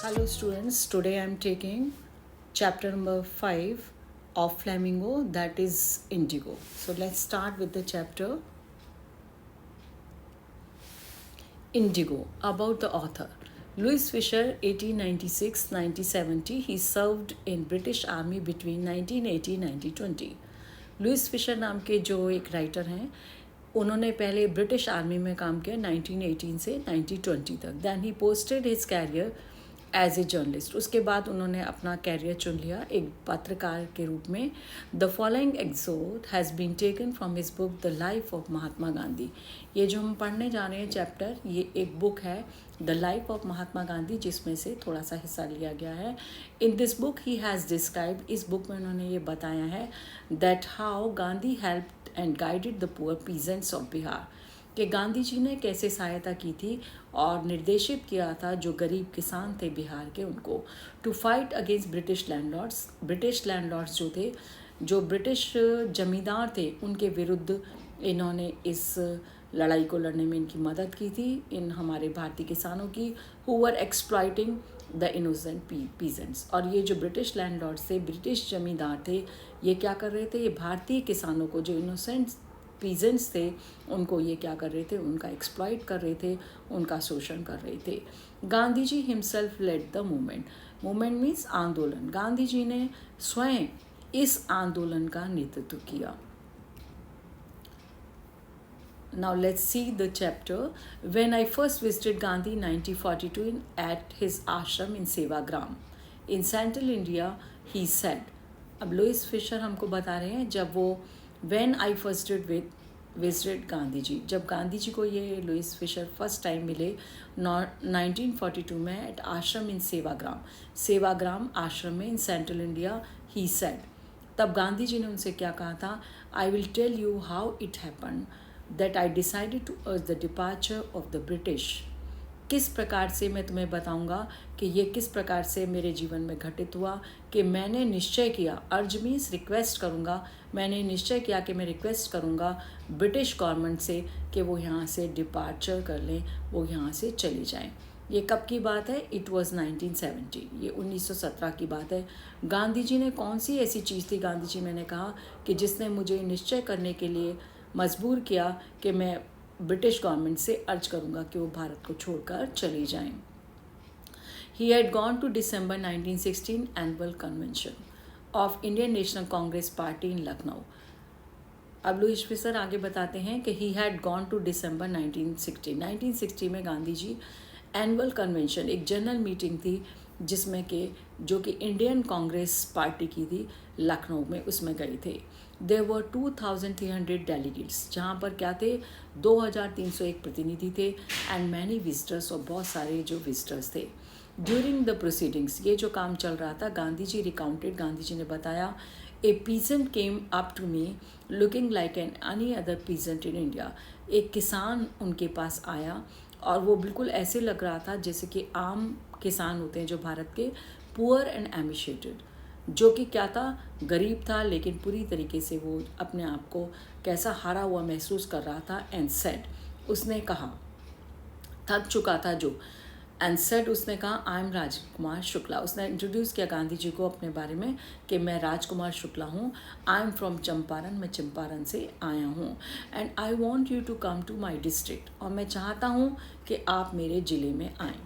Hello students, today I am taking chapter number 5 of Flamingo, that is Indigo. So let's start with the chapter Indigo. About the author. Louis Fisher, 1896-1970. He served in British Army between 1980-1920. Louis Fischer नाम के जो एक writer हैं, उन्होंने पहले British army में काम किया 1918 से 1920 तक. Then he posted his career as a journalist. उसके बाद उन्होंने अपना कैरियर चुन लिया एक पत्रकार के रूप में. The following excerpt has been taken from his book the life of Mahatma Gandhi. ये जो हम पढ़ने जा रहे हैं चैप्टर, ये एक बुक है the life of Mahatma Gandhi, जिसमें से थोड़ा सा हिस्सा लिया गया है. In this book he has describe, इस बुक में उन्होंने ये बताया है that how Gandhi helped and guided the poor peasants of Bihar, कि गांधी जी ने कैसे सहायता की थी और निर्देशित किया था जो गरीब किसान थे बिहार के, उनको to fight against British landlords. British landlords जो थे, जो ब्रिटिश जमींदार थे, उनके विरुद्ध इन्होंने इस लड़ाई को लड़ने में इनकी मदद की थी, इन हमारे भारतीय किसानों की, who were exploiting the innocent peasants. और ये जो ब्रिटिश लैंडलॉर्ड्स थे, ब्रिटिश जमींदार थे, ये क्या कर रहे थे, ये भारतीय किसानों को, जो इनोसेंट पीजेंट्स थे, उनको ये क्या कर रहे थे, उनका एक्सप्लॉइट कर रहे थे, उनका शोषण कर रहे थे. Gandhi ji himself led the movement. Movement means आंदोलन. गांधी जी ने स्वयं इस आंदोलन का नेतृत्व किया. Now let's see the chapter. When I first visited Gandhi 1942 at his ashram in Sevagram in Central India, he said. अब लुइस फिशर हमको बता रहे हैं जब वो when I first visited Gandhi ji, जब गांधी जी को ये लुइस फिशर फर्स्ट टाइम मिले 1942 में एट आश्रम इन सेवाग्राम आश्रम में in central India, he said. तब गांधी जी ने उनसे क्या कहा था, I will tell you how it happen that I decided to urge the departure of the British. किस प्रकार से मैं तुम्हें बताऊंगा कि ये किस प्रकार से मेरे जीवन में घटित हुआ, कि मैंने निश्चय किया, अर्ज मीन्स रिक्वेस्ट करूंगा, मैंने निश्चय किया कि मैं रिक्वेस्ट करूंगा ब्रिटिश गवर्नमेंट से कि वो यहाँ से डिपार्चर कर लें, वो यहाँ से चले जाएं. ये कब की बात है, इट वॉज़ 1970, ये 1917 की बात है. गांधी जी ने कौन सी ऐसी चीज़ थी, गांधी जी मैंने कहा कि जिसने मुझे निश्चय करने के लिए मजबूर किया कि मैं ब्रिटिश गवर्नमेंट से अर्ज करूंगा कि वो भारत को छोड़कर चली जाएं. He had gone to December 1916 annual convention of Indian National Congress party in Lucknow. अब लुइस फिशर आगे बताते हैं कि he had gone to December 1960 में गांधी जी एनुअल कन्वेंशन, एक जनरल मीटिंग थी जिसमें कि जो कि इंडियन कांग्रेस पार्टी की थी लखनऊ में, उसमें गए थे. देयर वर 2300 डेलीगेट्स, जहाँ पर क्या थे, 2301 प्रतिनिधि थे, एंड मैनी विजिटर्स, और बहुत सारे जो विजिटर्स थे. ड्यूरिंग द प्रोसीडिंग्स, ये जो काम चल रहा था, गांधी जी रिकाउंटेड, गांधी जी ने बताया, a peasant came up to me looking like an any other peasant in India. एक किसान उनके पास आया और वो बिल्कुल ऐसे लग रहा था जैसे कि आम किसान होते हैं जो भारत के, पुअर एंड एमिशेटेड, जो कि क्या था, गरीब था, लेकिन पूरी तरीके से वो अपने आप को कैसा हारा हुआ महसूस कर रहा था. एंड सेड, उसने कहा, थक चुका था जो, एंड सेड, उसने कहा, आई एम राजकुमार शुक्ला. उसने इंट्रोड्यूस किया गांधी जी को अपने बारे में कि मैं राजकुमार शुक्ला हूँ, आई एम फ्रॉम चंपारण, मैं चंपारण से आया हूँ, and I want you to come to my district, और मैं चाहता हूँ कि आप मेरे ज़िले में आएँ.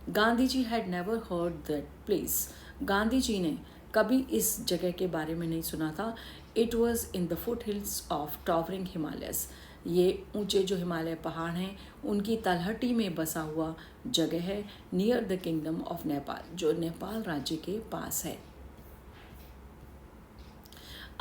Gandhi ji had never heard that place. Gandhi ji ने कभी इस जगह के बारे में नहीं सुना था. It was in the foot hills of towering Himalayas. ये ऊंचे जो हिमालय पहाड़ हैं, उनकी तलहटी में बसा हुआ जगह है, near the kingdom of Nepal, जो नेपाल राज्य के पास है.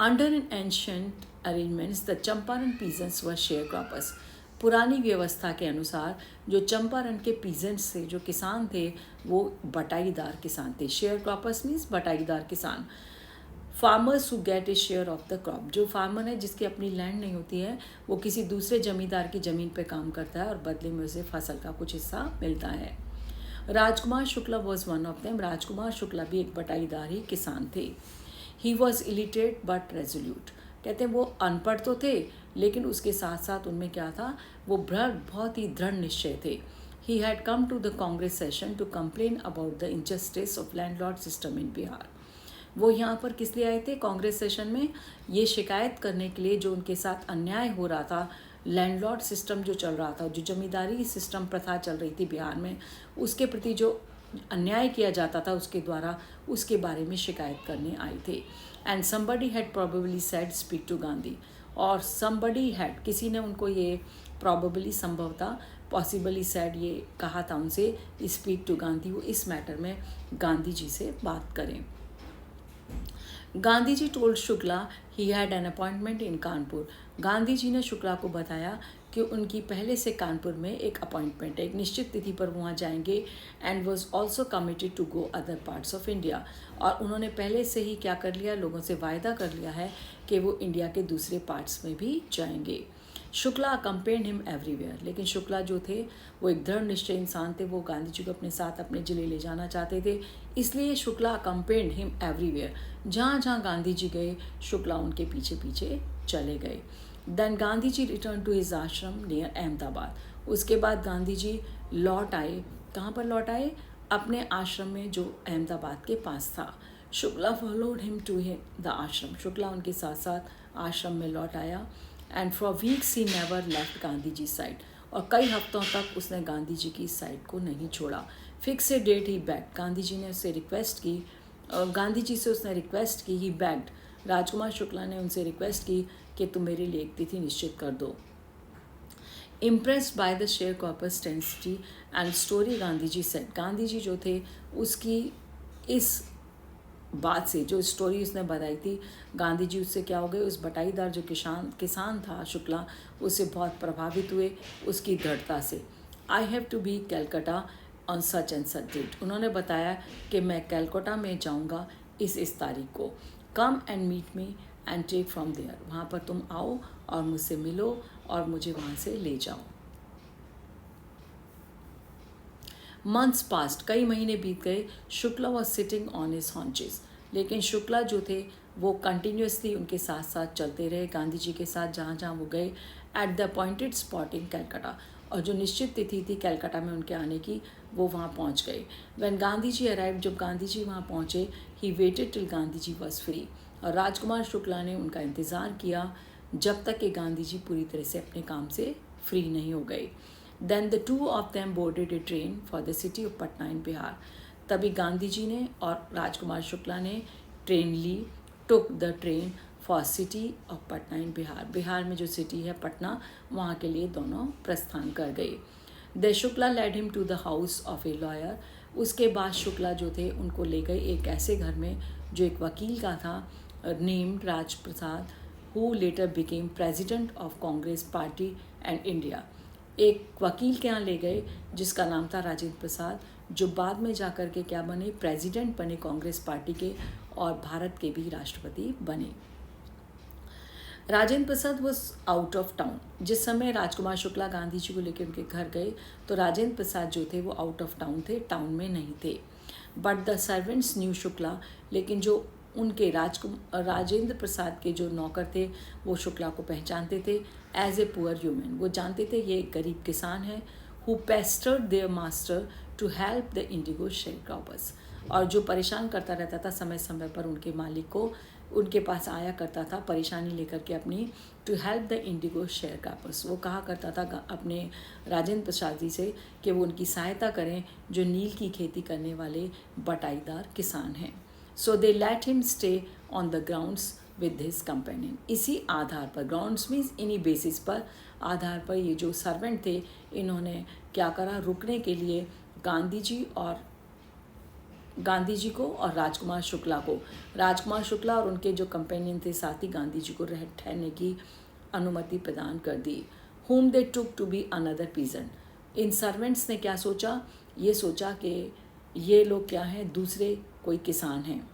Under an ancient arrangements the Champaran peasants were share croppers. पुरानी व्यवस्था के अनुसार जो चंपारण के पीजेंट्स थे, जो किसान थे, वो बटाईदार किसान थे. शेयर क्रॉपर्स मीन्स बटाईदार किसान. Farmers who get A share of the crop, जो फार्मर है जिसकी अपनी लैंड नहीं होती है, वो किसी दूसरे जमींदार की ज़मीन पे काम करता है और बदले में उसे फसल का कुछ हिस्सा मिलता है. Rajkumar Shukla was one of them. Rajkumar Shukla भी एक बटाईदार ही किसान थे. He was illiterate but resolute. कहते हैं वो अनपढ़ तो थे, लेकिन उसके साथ साथ उनमें क्या था, वो बहुत ही दृढ़ निश्चय थे. he had come to the Congress session to complain about the injustice of landlord system in Bihar. वो यहाँ पर किस लिए आए थे? कांग्रेस सेशन में ये शिकायत करने के लिए जो उनके साथ अन्याय हो रहा था, लैंडलॉर्ड सिस्टम जो चल रहा था, जो जमींदारी सिस्टम प्रथा चल रही थी बिहार में, उसके प्रति जो अन्याय किया जाता था उसके द्वारा, उसके बारे में शिकायत करने आए थे. And somebody had probably said speak to Gandhi, और समबडी हैड, किसी ने उनको ये प्रोबेबली, संभवतः, पॉसिबली सेड, ये कहा था उनसे, स्पीक टू गांधी, वो इस मैटर में गांधी जी से बात करें. Gandhi ji told Shukla he had an appointment in Kanpur. Gandhi ji ने शुक्ला को बताया कि उनकी पहले से कानपुर में एक अपॉइंटमेंट है, एक निश्चित तिथि पर वहाँ जाएंगे. And was also committed to go other parts of India, और उन्होंने पहले से ही क्या कर लिया, लोगों से वायदा कर लिया है कि वो इंडिया के दूसरे पार्ट्स में भी जाएंगे. शुक्ला अकम्पेंड हिम एवरीवेयर, लेकिन शुक्ला जो थे वो एक दृढ़ निश्चय इंसान थे, वो गांधी जी को अपने साथ अपने जिले ले जाना चाहते थे, इसलिए शुक्ला अकम्पेंड हिम एवरीवेयर. जहाँ जहाँ गांधी जी गए, शुक्ला उनके पीछे पीछे चले गए. Then Gandhi ji return to his ashram near Ahmedabad. उसके बाद गांधी जी लौट आए. कहाँ पर लौट आए? अपने आश्रम में जो अहमदाबाद के पास था. Shukla followed him to the ashram. Shukla उनके साथ साथ आश्रम में लौट आया. And for weeks he never left Gandhi ji side, और कई हफ्तों तक उसने गांधी जी की साइड को नहीं छोड़ा. Fix a date he begged, Gandhi ji ने उससे रिक्वेस्ट की, गांधी जी से उसने रिक्वेस्ट की, ही बैग्ड, राजकुमार शुक्ला ने उनसे रिक्वेस्ट की कि तुम मेरे लिए एक तिथि निश्चित कर दो. Impressed by the sharecropper's tenacity and story, Gandhi ji said, Gandhi ji जो थे उसकी इस बात से, जो स्टोरी उसने बताई थी, गांधी जी उससे क्या हो गए, उस बटाईदार जो किसान था शुक्ला, उससे बहुत प्रभावित हुए, उसकी दृढ़ता से. I have to be Calcutta on such and such date, उन्होंने बताया कि मैं कैलकाटा में जाऊंगा इस तारीख को. Come and meet me and take from there, वहाँ पर तुम आओ और मुझसे मिलो और मुझे वहाँ से ले जाओ. मंथ्स पास्ट, कई महीने बीत गए. Shukla was sitting on his haunches, लेकिन शुक्ला जो थे वो कंटिन्यूसली उनके साथ साथ चलते रहे, गांधी जी के साथ जहाँ जहाँ वो गए. At the appointed spot in Calcutta, और जो निश्चित तिथि थी कैलकाटा में उनके आने की, वो वहाँ पहुँच गए. व्हेन गांधी जी अराइव, जब गांधी जी वहाँ पहुँचे, he waited till Gandhi ji was free, और राजकुमार शुक्ला ने उनका इंतज़ार किया जब तक कि गांधी जी पूरी तरह से अपने काम से फ्री नहीं हो गए. Then the two of them boarded a train for the city of Patna in Bihar. तभी गांधी जी ने और राजकुमार शुक्ला ने ट्रेन ली, took the train for city of Patna in Bihar. Bihar में जो सिटी है पटना, वहाँ के लिए दोनों प्रस्थान कर गए. The Shukla led him to the house of a lawyer. उसके बाद शुक्ला जो थे उनको ले गए एक ऐसे घर में जो एक वकील का था, named Raj Prasad, who later became president of Congress Party and India. एक वकील के यहाँ ले गए जिसका नाम था राजेंद्र प्रसाद, जो बाद में जाकर के क्या बने, प्रेसिडेंट बने कांग्रेस पार्टी के, और भारत के भी राष्ट्रपति बने. Rajendra Prasad was out of town. जिस समय राजकुमार शुक्ला गांधी जी को लेकर उनके घर गए तो राजेंद्र प्रसाद जो थे वो आउट ऑफ टाउन थे, टाउन में नहीं थे. But the servants new Shukla, लेकिन जो उनके राजेंद्र प्रसाद के जो नौकर थे वो शुक्ला को पहचानते थे एज ए पुअर ह्यूमन. वो जानते थे ये एक गरीब किसान है. Who pestered their master to help the indigo share croppers, और जो परेशान करता रहता था समय समय पर उनके मालिक को, उनके पास आया करता था परेशानी लेकर के अपनी, to help the indigo share croppers. वो कहा करता था अपने राजेंद्र प्रसाद जी से कि वो उनकी सहायता करें जो नील की खेती करने वाले बटाईदार किसान हैं. So they let him stay on the grounds with his companion. इसी आधार पर, ग्राउंड्स मीन्स इन्हीं बेसिस पर, आधार पर ये जो सर्वेंट थे इन्होंने क्या करा, रुकने के लिए गांधी जी को और राजकुमार शुक्ला और उनके जो कंपेनियन थे साथी गांधी जी को ठहरने की अनुमति प्रदान कर दी. whom they took to be another peasant. In servants ने क्या सोचा, ये सोचा कि ये लोग क्या हैं, दूसरे कोई किसान हैं,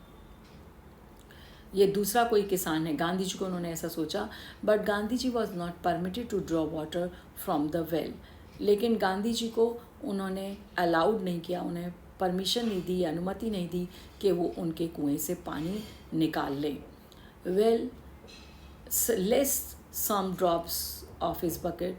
ये दूसरा कोई किसान है. गांधी जी को उन्होंने ऐसा सोचा. But Gandhi ji was not permitted to draw water from the well, लेकिन गांधी जी को उन्होंने अलाउड नहीं किया, उन्हें परमिशन नहीं दी, अनुमति नहीं दी कि वो उनके कुएं से पानी निकाल लें. Well lest some drops of his bucket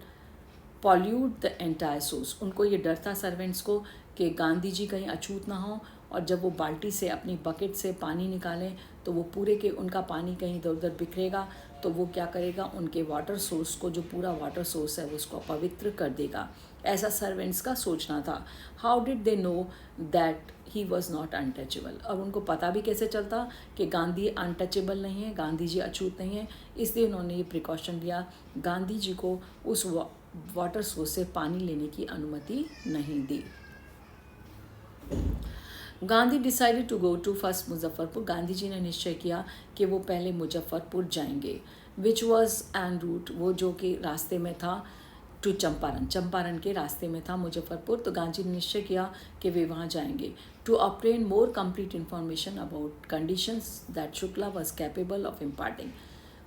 pollute the entire source. उनको ये डर था सर्वेंट्स को कि गांधी जी कहीं अछूत ना हो और जब वो बाल्टी से अपनी बकेट से पानी निकालें तो वो पूरे के उनका पानी कहीं इधर उधर बिखरेगा तो वो क्या करेगा, उनके वाटर सोर्स को, जो पूरा वाटर सोर्स है, वो उसको अपवित्र कर देगा। ऐसा सर्वेंट्स का सोचना था। How did they know that he was not untouchable. अब उनको पता भी कैसे चलता कि गांधी अनटचेबल नहीं है, गांधी जी अछूत नहीं है। इसलिए उन्होंने ये प्रिकॉशन लिया, गांधी जी को उस वाटर सोर्स से पानी लेने की अनुमति नहीं दी। Gandhi decided to go to first Muzaffarpur. Gandhi ji ने निश्चय किया कि वो पहले मुजफ्फरपुर जाएंगे, विच वॉज एन रूट, वो जो कि रास्ते में था टू चंपारण, चंपारण के रास्ते में था मुजफ्फरपुर। तो गांधी ने निश्चय किया कि वे वहाँ जाएंगे to obtain more complete information about conditions that Shukla was capable of imparting.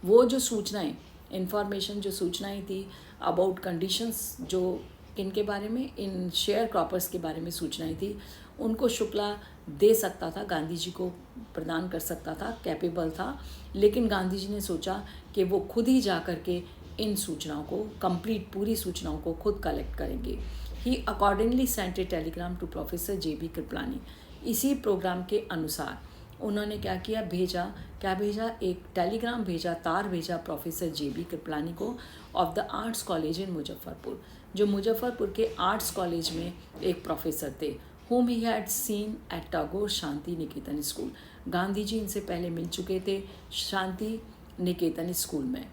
वो जो सूचनाएं, इंफॉर्मेशन जो सूचनाएं थी अबाउट कंडीशंस, जो इनके बारे में, इन शेयर क्रॉपर्स के बारे में सूचनाएं थी, उनको शुक्ला दे सकता था, गांधी जी को प्रदान कर सकता था, कैपेबल था। लेकिन गांधी जी ने सोचा कि वो खुद ही जा कर के इन सूचनाओं को, कंप्लीट पूरी सूचनाओं को खुद कलेक्ट करेंगे। He accordingly sent a telegram to professor JB Kripalani. इसी प्रोग्राम के अनुसार उन्होंने क्या किया, भेजा, एक टेलीग्राम भेजा, तार भेजा प्रोफेसर JB कृपलानी को of the arts college in Muzaffarpur, जो मुजफ्फरपुर के आर्ट्स कॉलेज में एक प्रोफेसर थे, whom he had seen at Tagore Shanti Niketan school. Gandhi ji इनसे पहले मिल चुके थे शांति निकेतन स्कूल में,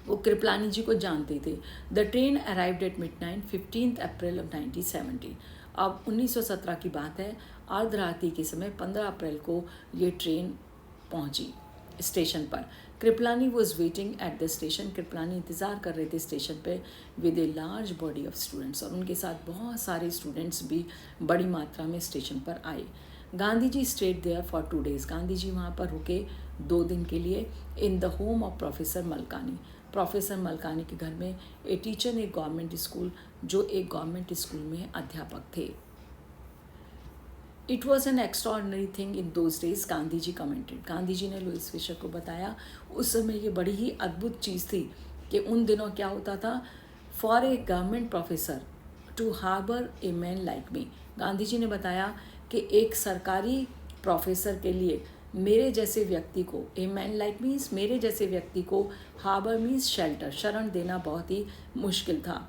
वो कृपलानी जी को जानते थे। The train arrived at midnight 15 April of 1917। अब 1917 की बात है, अर्धरात्रि के समय 15 अप्रैल को ये ट्रेन पहुंची स्टेशन पर। Kripalani was waiting at the station. Kripalani इंतज़ार कर रहे थे स्टेशन पे with a large body of students, और उनके साथ बहुत सारे स्टूडेंट्स भी बड़ी मात्रा में स्टेशन पर आए। Gandhi ji stayed there for 2 days। Gandhi ji वहाँ पर रुके 2 दिन के लिए in the home of professor Malkani. Professor Malkani के घर में, a teacher in a government school, जो एक गवर्नमेंट स्कूल में अध्यापक थे। It was an extraordinary thing in those days, Gandhi ji commented. Gandhi ji ने लुईस फिशर को बताया उस समय ये बड़ी ही अद्भुत चीज़ थी कि उन दिनों क्या होता था, for a government professor to harbour a man like me. Gandhi ji ने बताया कि एक सरकारी प्रोफेसर के लिए मेरे जैसे व्यक्ति को, ए मैन लाइक मीन्स मेरे जैसे व्यक्ति को, हार्बर मीन्स शेल्टर, शरण देना बहुत ही मुश्किल था।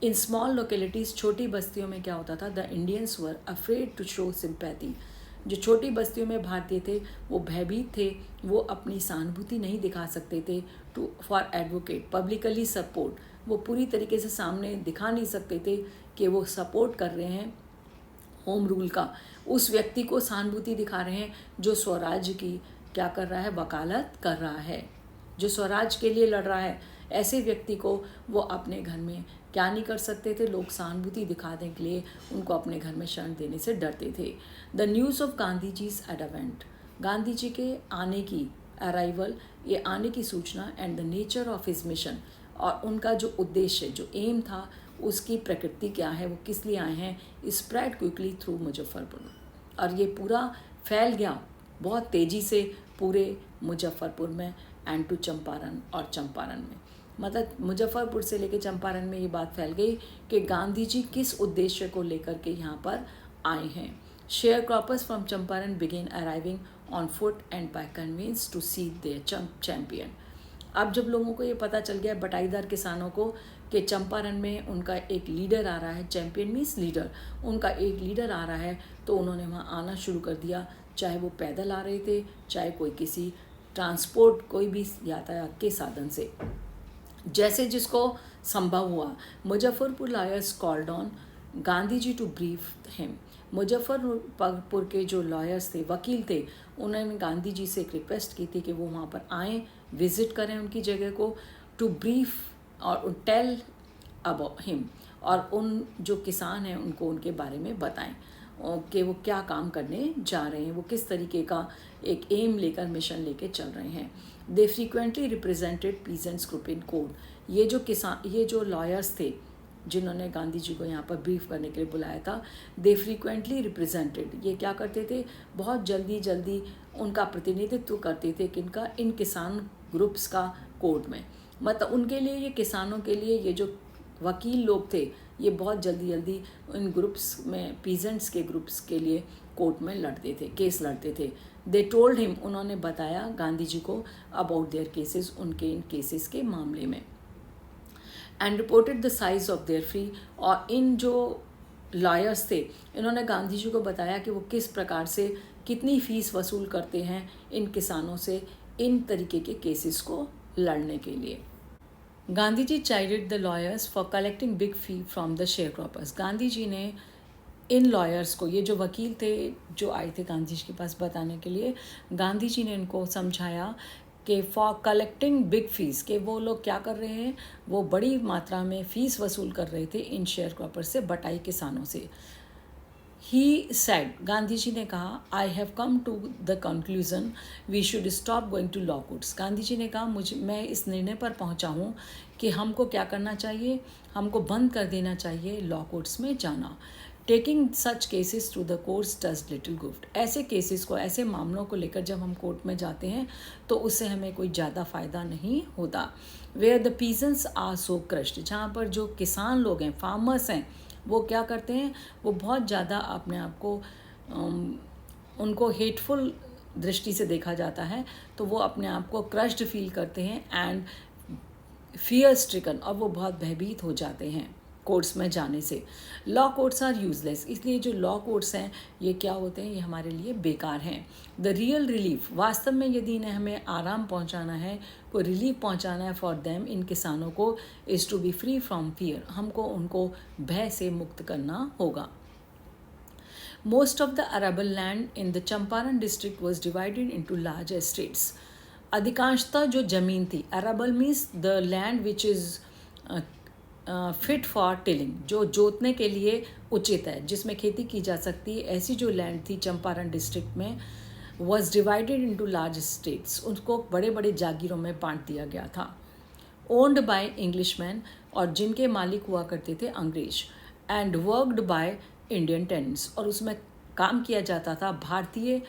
इन स्मॉल लोकेलिटीज़, छोटी बस्तियों में क्या होता था, the Indians were afraid to show sympathy. जो छोटी बस्तियों में भारतीय थे वो भयभीत थे, वो अपनी सहानुभूति नहीं दिखा सकते थे to for advocate publicly support. वो पूरी तरीके से सामने दिखा नहीं सकते थे कि वो सपोर्ट कर रहे हैं होम रूल का, उस व्यक्ति को सहानुभूति दिखा रहे हैं जो स्वराज्य की क्या कर रहा है, वकालत कर रहा है, जो स्वराज के लिए लड़ रहा है। ऐसे व्यक्ति को वो अपने घर में क्या नहीं कर सकते थे, लोग सहानुभूति दिखाने के लिए उनको अपने घर में शरण देने से डरते थे। The news of Gandhi ji's advent, Gandhi ji के आने की, अराइवल, ये आने की सूचना, and the nature of his mission, और उनका जो उद्देश्य, जो एम था, उसकी प्रकृति क्या है, वो किस लिए आए हैं, स्प्रेड क्विकली थ्रू मुजफ्फरपुर, और ये पूरा फैल गया बहुत तेज़ी से पूरे मुजफ्फरपुर में, एंड टू चंपारण, और चंपारण में, मतलब मुजफ्फरपुर से लेकर चंपारण में ये बात फैल गई कि गांधी जी किस उद्देश्य को लेकर के यहाँ पर आए हैं। Share croppers from Champaran began arriving on foot and by conveyance to see their champion. अब जब लोगों को ये पता चल गया, बटाईदार किसानों को, कि चंपारण में उनका एक लीडर आ रहा है, चैम्पियन मीन्स लीडर, उनका एक लीडर आ रहा है, तो उन्होंने वहाँ आना शुरू कर दिया, चाहे वो पैदल आ रहे थे, चाहे कोई किसी ट्रांसपोर्ट, कोई भी यातायात के साधन से, जैसे जिसको संभव हुआ। Muzaffarpur lawyers called on Gandhi ji to brief him. Muzaffarpur के जो लॉयर्स थे, वकील थे, उन्होंने गांधी जी से एक रिक्वेस्ट की थी कि वो वहाँ पर आएँ, विज़िट करें उनकी जगह को, टू ब्रीफ और टेल अबाउट हिम, और उन जो किसान हैं उनको उनके बारे में बताएं कि वो क्या काम करने जा रहे हैं, वो किस तरीके का एक एम लेकर, मिशन लेकर चल रहे हैं। They frequently represented peasants group in court. ये जो लॉयर्स थे जिन्होंने गांधी जी को यहाँ पर ब्रीफ करने के लिए बुलाया था, दे फ्रीक्वेंटली रिप्रेजेंटेड, ये क्या करते थे, बहुत जल्दी उनका प्रतिनिधित्व करते थे किनका, इन किसान ग्रुप्स का कोर्ट में। मतलब उनके लिए, ये किसानों के लिए, ये जो वकील लोग थे, ये बहुत जल्दी जल्दी इन ग्रुप्स में, पीजेंट्स के ग्रुप्स के लिए कोर्ट में लड़ते थे, केस लड़ते थे। दे टोल्ड हिम, उन्होंने बताया गांधी जी को अबाउट देयर केसेस, उनके इन केसेस के मामले में। And reported the size of their fee, और इन जो लॉयर्स थे इन्होंने गांधी जी को बताया कि वो किस प्रकार से कितनी फ़ीस वसूल करते हैं इन किसानों से इन तरीके के केसेस को लड़ने के लिए। Gandhi ji chided the lawyers for collecting big fee from the sharecroppers. Gandhi ji ने इन लॉयर्स को, ये जो वकील थे जो आए थे गांधी जी के पास बताने के लिए, गांधी जी ने इनको समझाया कि फॉर कलेक्टिंग बिग फीस, कि वो लोग क्या कर रहे हैं, वो बड़ी मात्रा में फ़ीस वसूल कर रहे थे इन शेयर क्रॉपर्स से, बटाई किसानों से। ही सेड, गांधी जी ने कहा, I have come to the conclusion we should stop going to law courts. Gandhi ji ने कहा, मैं इस निर्णय पर पहुंचा हूँ कि हमको क्या करना चाहिए, हमको बंद कर देना चाहिए लॉ कोर्ट्स में जाना। Taking such cases to the courts does little good. ऐसे केसेस को, ऐसे मामलों को लेकर जब हम कोर्ट में जाते हैं तो उससे हमें कोई ज़्यादा फ़ायदा नहीं होता। Where the peasants are so crushed, जहाँ पर जो किसान लोग हैं, फार्मर्स हैं, वो क्या करते हैं, वो बहुत ज़्यादा अपने आप को उनको हेटफुल दृष्टि से देखा जाता है, तो वो अपने आप को क्रश्ड फील करते हैं एंड फियर स्ट्रिकन, और वो बहुत भयभीत हो जाते हैं कोर्ट्स में जाने से। लॉ कोर्ट्स आर यूजलेस, इसलिए जो लॉ कोर्ट्स हैं ये क्या होते हैं, ये हमारे लिए बेकार हैं। द रियल रिलीफ, वास्तव में यदि इन्हें हमें आराम पहुंचाना है, कोई रिलीफ पहुंचाना है फॉर देम, इन किसानों को, is to be free from fear, हमको उनको भय से मुक्त करना होगा। Most of the arable land in the Champaran district was divided into large estates. अधिकांशतः जो ज़मीन थी, arable means the land which is fit for tilling, जो जोतने के लिए उचित है, जिसमें खेती की जा सकती है, ऐसी जो लैंड थी चंपारण डिस्ट्रिक्ट में, was divided into large states, उनको बड़े बड़े जागीरों में बांट दिया गया था। ओन्ड बाय इंग्लिशमैन, और जिनके मालिक हुआ करते थे अंग्रेज, and worked by Indian tenants, और उसमें काम किया जाता था भारतीय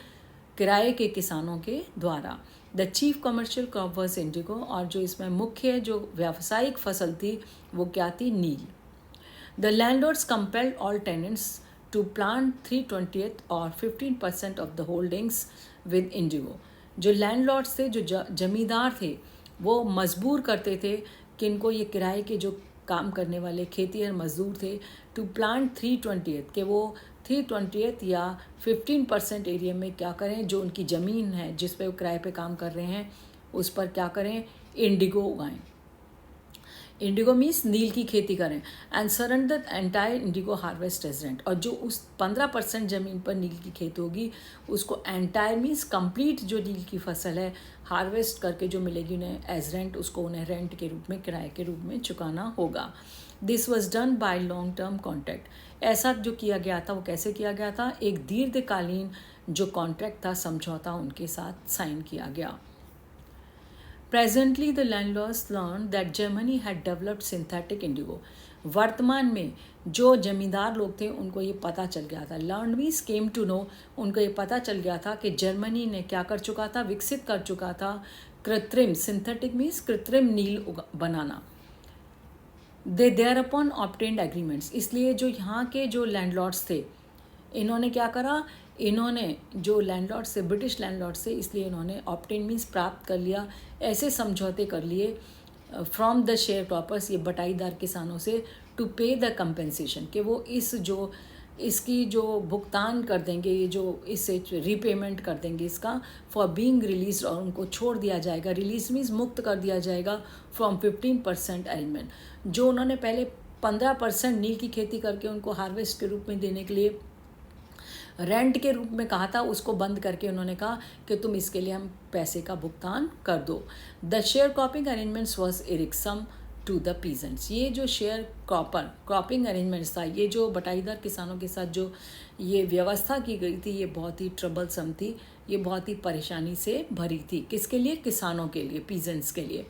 किराए के किसानों के द्वारा। The chief commercial crop was Indigo, और जो इसमें मुख्य जो व्यावसायिक फसल थी वो क्या थी, नील। The landlords compelled all tenants to plant 3/20 और 15% of the holdings with indigo. जो लैंडलॉर्ड्स थे, जो जमींदार थे, वो मजबूर करते थे कि इनको, ये किराए के जो काम करने वाले खेतीहर मजदूर थे, टू प्लांट 3/20, कि वो 3/20 या 15% एरिया में क्या करें, जो उनकी ज़मीन है जिस पे वो किराए पे काम कर रहे हैं उस पर क्या करें, इंडिगो उगाएं। इंडिगो मीन्स नील की खेती करें। And surrender the entire indigo harvest as rent, और जो उस 15% ज़मीन पर नील की खेती होगी उसको एंटायर मीन्स कंप्लीट जो नील की फसल है हार्वेस्ट करके जो मिलेगी उन्हें एज रेंट, उसको उन्हें रेंट के रूप में, किराए के रूप में चुकाना होगा। This was done by long term contract. ऐसा जो किया गया था वो कैसे किया गया था, एक दीर्घकालीन जो कॉन्ट्रैक्ट था, समझौता उनके साथ साइन किया गया। Presently, the landlords learned that Germany had developed synthetic indigo. वर्तमान में जो जमींदार लोग थे उनको ये पता चल गया था, learn means came to know, उनको ये पता चल गया था कि जर्मनी ने क्या कर चुका था, विकसित कर चुका था कृत्रिम, सिंथेटिक मीन्स कृत्रिम नील बनाना। दे देयर अपॉन ऑब्टेन्ड एग्रीमेंट्स, इसलिए जो यहाँ के जो लैंडलॉर्ड्स थे इन्होंने क्या करा, इन्होंने जो लैंडलॉर्ड से, ब्रिटिश लैंडलॉर्ड से, इसलिए इन्होंने ऑब्टेन मीन्स प्राप्त कर लिया, ऐसे समझौते कर लिए फ्रॉम द शेयर क्रॉपर्स, ये बटाईदार किसानों से, टू पे द कंपेंसेशन, कि वो इसकी जो भुगतान कर देंगे, ये जो इससे रिपेमेंट कर देंगे इसका, फॉर बीइंग रिलीज, और उनको छोड़ दिया जाएगा, रिलीज मीन्स मुक्त कर दिया जाएगा, फ्रॉम 15% एलिमेंट, जो उन्होंने पहले 15% नील की खेती करके उनको हार्वेस्ट के रूप में देने के लिए रेंट के रूप में कहा था, उसको बंद करके उन्होंने कहा कि तुम इसके लिए हम पैसे का भुगतान कर दो। The sharecropping arrangements was irksome to the peasants, ये जो शेयर क्रॉपिंग अरेंजमेंट्स था, ये जो बटाईदार किसानों के साथ जो ये व्यवस्था की गई थी, ये बहुत ही ट्रबलसम थी, ये बहुत ही परेशानी से भरी थी। किसके लिए, किसानों के लिए, पीजेंट्स के लिए।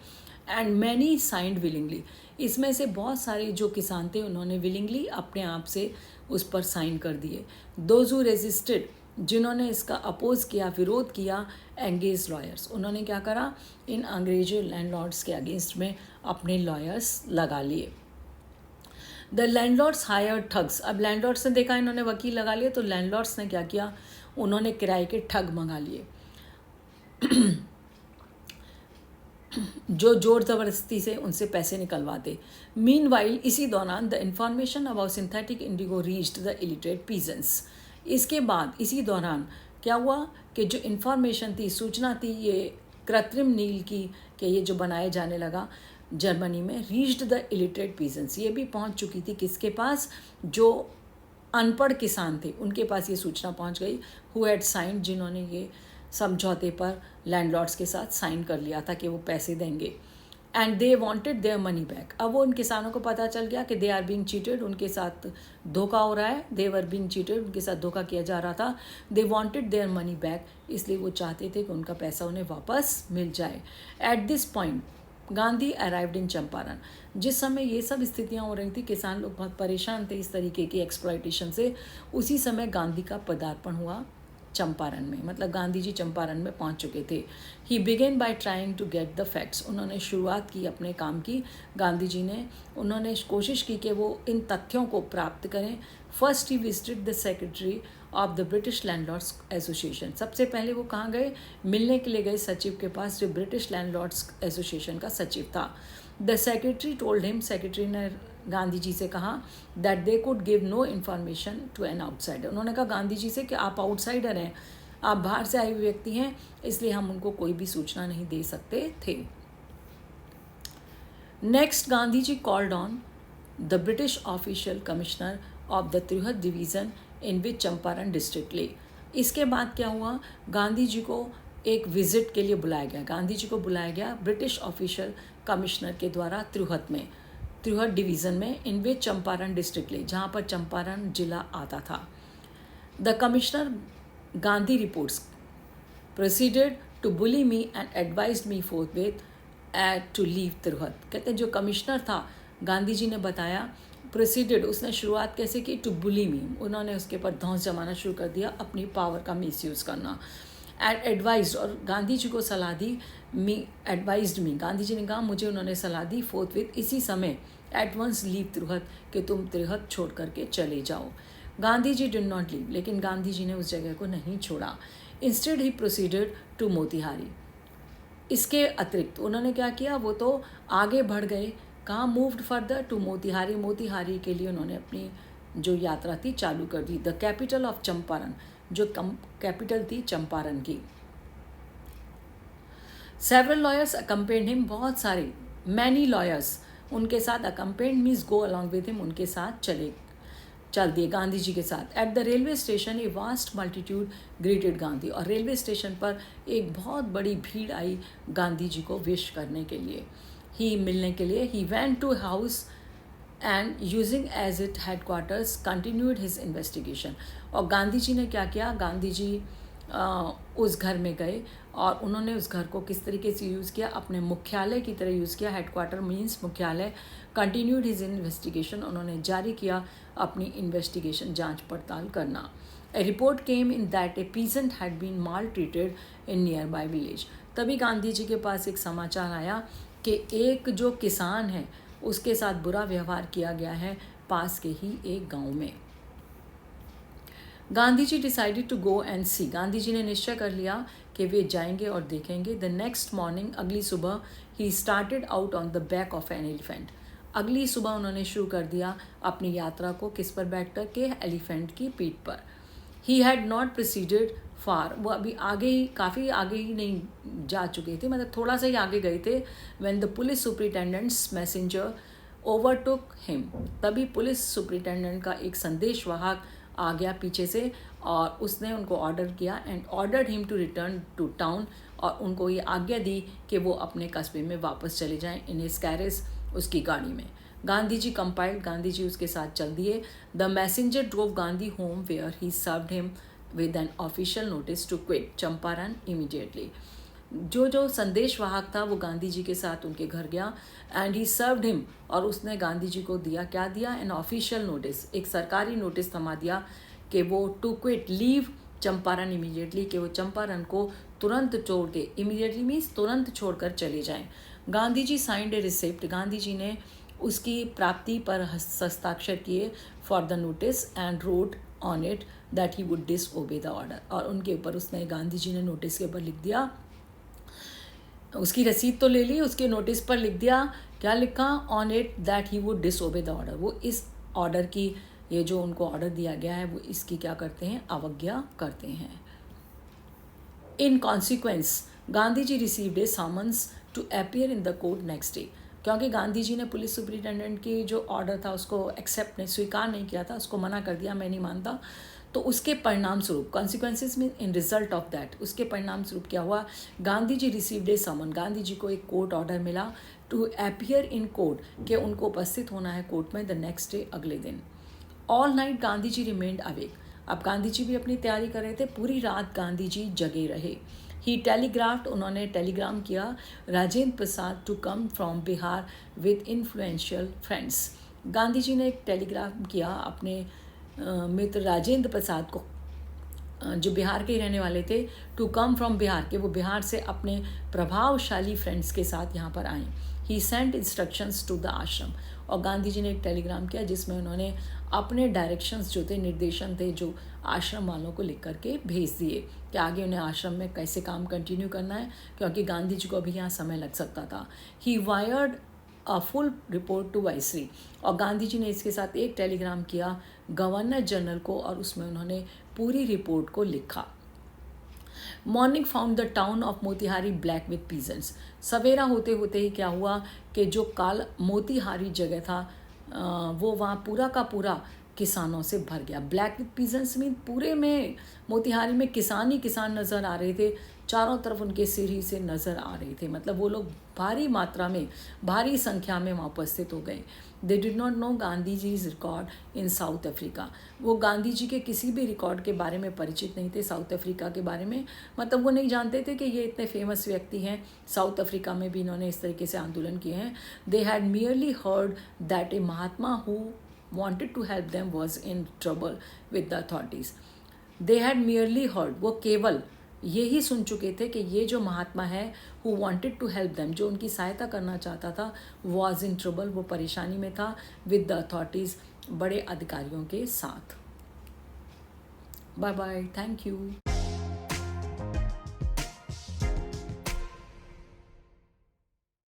एंड मैनी साइंड विलिंगली, इसमें से बहुत सारे जो किसान थे उन्होंने विलिंगली अपने आप से उस पर साइन कर दिए। दोज हु रेजिस्टेड, जिन्होंने इसका अपोज किया, विरोध किया, एंगेज लॉयर्स, उन्होंने क्या करा, इन अंग्रेजी लैंडलॉर्ड्स के अगेंस्ट में अपने लॉयर्स लगा लिए। The landlords hire thugs. अब लैंडलॉर्ड्स ने देखा इन्होंने वकील लगा लिए, तो लैंडलॉर्ड्स ने क्या किया, उन्होंने किराए के ठग मंगा लिए जो जोर ज़बरदस्ती से उनसे पैसे निकलवाते। मीनवाइल इसी दौरान the information about synthetic Indigo reached the illiterate peasants. इसके बाद इसी दौरान क्या हुआ कि जो इन्फॉर्मेशन थी, सूचना थी ये कृत्रिम नील की, कि ये जो बनाए जाने लगा जर्मनी में, रीच्ड द इलिटरेट पीजेंट्स, ये भी पहुंच चुकी थी किसके पास, जो अनपढ़ किसान थे उनके पास ये सूचना पहुंच गई, हु हैड साइंड, जिन्होंने ये समझौते पर लैंडलॉर्ड्स के साथ साइन कर लिया था कि वो पैसे देंगे। And they wanted their money back. अब वो उन किसानों को पता चल गया कि दे आर बीइंग चीटेड, उनके साथ धोखा हो रहा है, दे वर बीइंग चीटेड, उनके साथ धोखा किया जा रहा था। They wanted their money back, इसलिए वो चाहते थे कि उनका पैसा उन्हें वापस मिल जाए। At this point Gandhi arrived in Champaran. जिस समय ये सब स्थितियां हो रही थी, किसान लोग बहुत परेशान थे इस तरीके की एक्सप्लॉयटेशन से, उसी समय गांधी का पदार्पण हुआ चंपारण में, मतलब गांधी जी चंपारण में पहुंच चुके थे। He began by trying to get the facts. उन्होंने शुरुआत की अपने काम की, गांधी जी ने, उन्होंने कोशिश की कि वो इन तथ्यों को प्राप्त करें। First he visited the secretary of the British landlords association. सबसे पहले वो कहाँ गए, मिलने के लिए गए सचिव के पास, जो ब्रिटिश लैंडलॉर्ड्स एसोसिएशन का सचिव था। The secretary told him, secretary ने गांधी जी से कहा, that they could give no information to an outsider. उन्होंने कहा गांधी जी से कि आप आउटसाइडर हैं, आप बाहर से आए हुए व्यक्ति हैं, इसलिए हम उनको कोई भी सूचना नहीं दे सकते थे। Next Gandhi ji called on the British official commissioner of the Tirhut division in which Champaran district lay. इसके बाद क्या हुआ, गांधी जी को एक विजिट के लिए बुलाया गया, गांधी जी को बुलाया गया ब्रिटिश ऑफिशियल कमिश्नर के द्वारा त्रिहद में, त्रिहद डिवीज़न में, इन विच चंपारण डिस्ट्रिक्ट ले, जहाँ पर चंपारण जिला आता था। The commissioner Gandhi reports proceeded to bully me and advise me forthwith to leave Tirhut. कहते हैं जो कमिश्नर था, गांधी जी ने बताया, प्रोसीडेड, उसने शुरुआत कैसे की, टू बुली मी, उन्होंने उसके ऊपर धौंस जमाना शुरू कर दिया, अपनी पावर का मिसयूज़ करना। एंड एडवाइज, और गांधी जी को सलाह दी, मी एडवाइज्ड मी, गांधी जी ने कहा मुझे उन्होंने सलाह दी, फोर्थविथ, इसी समय, एट वंस लीव त्रिहद, कि तुम त्रिहद छोड़ करके चले जाओ। Gandhi ji did not leave, लेकिन गांधी जी ने उस जगह को नहीं छोड़ा। Instead he proceeded to Motihari. इसके अतिरिक्त उन्होंने क्या किया, वो तो आगे बढ़ गए, कहाँ, moved further to Motihari. Motihari के लिए उन्होंने अपनी जो यात्रा थी चालू कर दी। द कैपिटल ऑफ चंपारण, जो कैपिटल थी चंपारण की। सेवरल लॉयर्स अकम्पेंड हिम, बहुत सारे, मैनी लॉयर्स उनके साथ, accompanied means go along with him, उनके साथ चल दिए गांधी जी के साथ। At the railway station a vast multitude greeted Gandhi, और रेलवे स्टेशन पर एक बहुत बड़ी भीड़ आई गांधी जी को विश करने के लिए, ही मिलने के लिए। He went to house and using as it headquarters continued his investigation. और गांधी जी ने क्या किया, गांधी जी उस घर में गए और उन्होंने उस घर को किस तरीके से यूज़ किया, अपने मुख्यालय की तरह यूज़ किया। हेडक्वार्टर मीन्स मुख्यालय। कंटिन्यूड हिज इन्वेस्टिगेशन, उन्होंने जारी किया अपनी इन्वेस्टिगेशन, जांच पड़ताल करना। A report came in that a peasant had been maltreated in nearby village. तभी गांधी जी के पास एक समाचार आया कि एक जो किसान है उसके साथ बुरा व्यवहार किया गया है पास के ही एक गांव में। गांधी जी डिसाइडेड टू गो एंड सी, गांधी जी ने निश्चय कर लिया कि वे जाएंगे और देखेंगे। द नेक्स्ट मॉर्निंग, अगली सुबह, he started out on the back of an elephant. अगली सुबह उन्होंने शुरू कर दिया अपनी यात्रा को किस पर बैठ कर के, एलिफेंट की पीठ पर। ही हैड नॉट प्रोसीडेड फार, वो अभी आगे ही, काफ़ी आगे ही नहीं जा चुके थे, मतलब थोड़ा सा ही आगे गए थे। When the police superintendents messenger overtook him, तभी पुलिस सुपरिटेंडेंट का एक संदेशवाहक आ गया पीछे से और उसने उनको ऑर्डर किया, and ordered him to return to town, और उनको ये आज्ञा दी कि वो अपने कस्बे में वापस चले जाएं इन हिज कैरेज, उसकी गाड़ी में। गांधी जी कंपाइल्ड, गांधी जी उसके साथ चल दिए। The messenger drove Gandhi home where he served him with an official notice to quit Champaran immediately. जो संदेशवाहक था वो गांधी जी के साथ उनके घर गया, एंड ही सर्व्ड हिम, और उसने गांधी जी को दिया, क्या दिया, एन ऑफिशियल नोटिस, एक सरकारी नोटिस थमा दिया कि वो to quit, leave Champaran immediately, कि वो चंपारण को तुरंत छोड़ के, इमीडिएटली मीन्स तुरंत छोड़कर चले जाएं। गांधी जी साइंड ए रिसिप्ट, गांधी जी ने उसकी प्राप्ति पर हस्ताक्षर किए for the notice and wrote on it that he would disobey the order. और उनके ऊपर उसने, गांधी जी ने नोटिस के ऊपर लिख दिया, उसकी रसीद तो ले ली, उसके नोटिस पर लिख दिया, क्या लिखा, on it that he would disobey the order. वो इस ऑर्डर की, ये जो उनको ऑर्डर दिया गया है, वो इसकी क्या करते हैं, अवज्ञा करते हैं। In consequence Gandhi ji received a summons to appear in the court next day. क्योंकि गांधी जी ने पुलिस सुपरिटेंडेंट की जो ऑर्डर था उसको एक्सेप्ट नहीं, स्वीकार नहीं किया था, उसको मना कर दिया, मैं नहीं मानता, तो उसके परिणाम स्वरूप, consequences mean in result of that, उसके परिणाम स्वरूप क्या हुआ, गांधी जी रिसीव्ड ए समन, गांधी जी को एक कोर्ट ऑर्डर मिला टू अपीयर इन कोर्ट, कि उनको उपस्थित होना है कोर्ट में द नेक्स्ट डे, अगले दिन। All night Gandhi ji remained awake. अब गांधी जी भी अपनी तैयारी कर रहे थे, पूरी रात गांधी जी जगे रहे। ही टेलीग्राफ्ड, उन्होंने टेलीग्राम किया Rajendra Prasad to come from Bihar with influential friends. Gandhi ji ने एक टेलीग्राम किया अपने मित्र राजेंद्र प्रसाद को, जो बिहार के ही रहने वाले थे, टू कम फ्रॉम बिहार, के वो बिहार से अपने प्रभावशाली फ्रेंड्स के साथ यहाँ पर आए। ही सेंट इंस्ट्रक्शंस टू द आश्रम, और गांधी जी ने एक टेलीग्राम किया जिसमें उन्होंने अपने डायरेक्शंस जो थे, निर्देशन थे, जो आश्रम वालों को लिख करके भेज दिए कि आगे उन्हें आश्रम में कैसे काम कंटिन्यू करना है, क्योंकि गांधी जी को अभी यहाँ समय लग सकता था। He wired a full report to viceroy, और गांधी जी ने इसके साथ एक टेलीग्राम किया गवर्नर जनरल को, और उसमें उन्होंने पूरी रिपोर्ट को लिखा। Morning found the town of Motihari black with peasants. सवेरा होते होते ही क्या हुआ कि जो काल मोतिहारी जगह था वो वहाँ पूरा का पूरा किसानों से भर गया। ब्लैक विथ पीजेंट्स मीन पूरे में मोतिहारी में किसान ही किसान नज़र आ रहे थे, चारों तरफ उनके सिर ही से नज़र आ रहे थे, मतलब वो लोग भारी मात्रा में, भारी संख्या में वहाँ उपस्थित हो गए। They did not know Gandhi ji's record in South Africa. वो गांधी जी के किसी भी रिकॉर्ड के बारे में परिचित नहीं थे, साउथ अफ्रीका के बारे में, मतलब वो नहीं जानते थे कि ये इतने फेमस व्यक्ति हैं, साउथ अफ्रीका में भी इन्होंने इस तरीके से आंदोलन किए हैं। They had merely heard that A Mahatma who wanted to help them was in trouble with the authorities. They had merely heard, वो केवल यही सुन चुके थे कि ये जो महात्मा है who wanted to help them, जो उनकी सहायता करना चाहता था, was in trouble, वो परेशानी में था, with the authorities, बड़े अधिकारियों के साथ। Bye bye, thank you.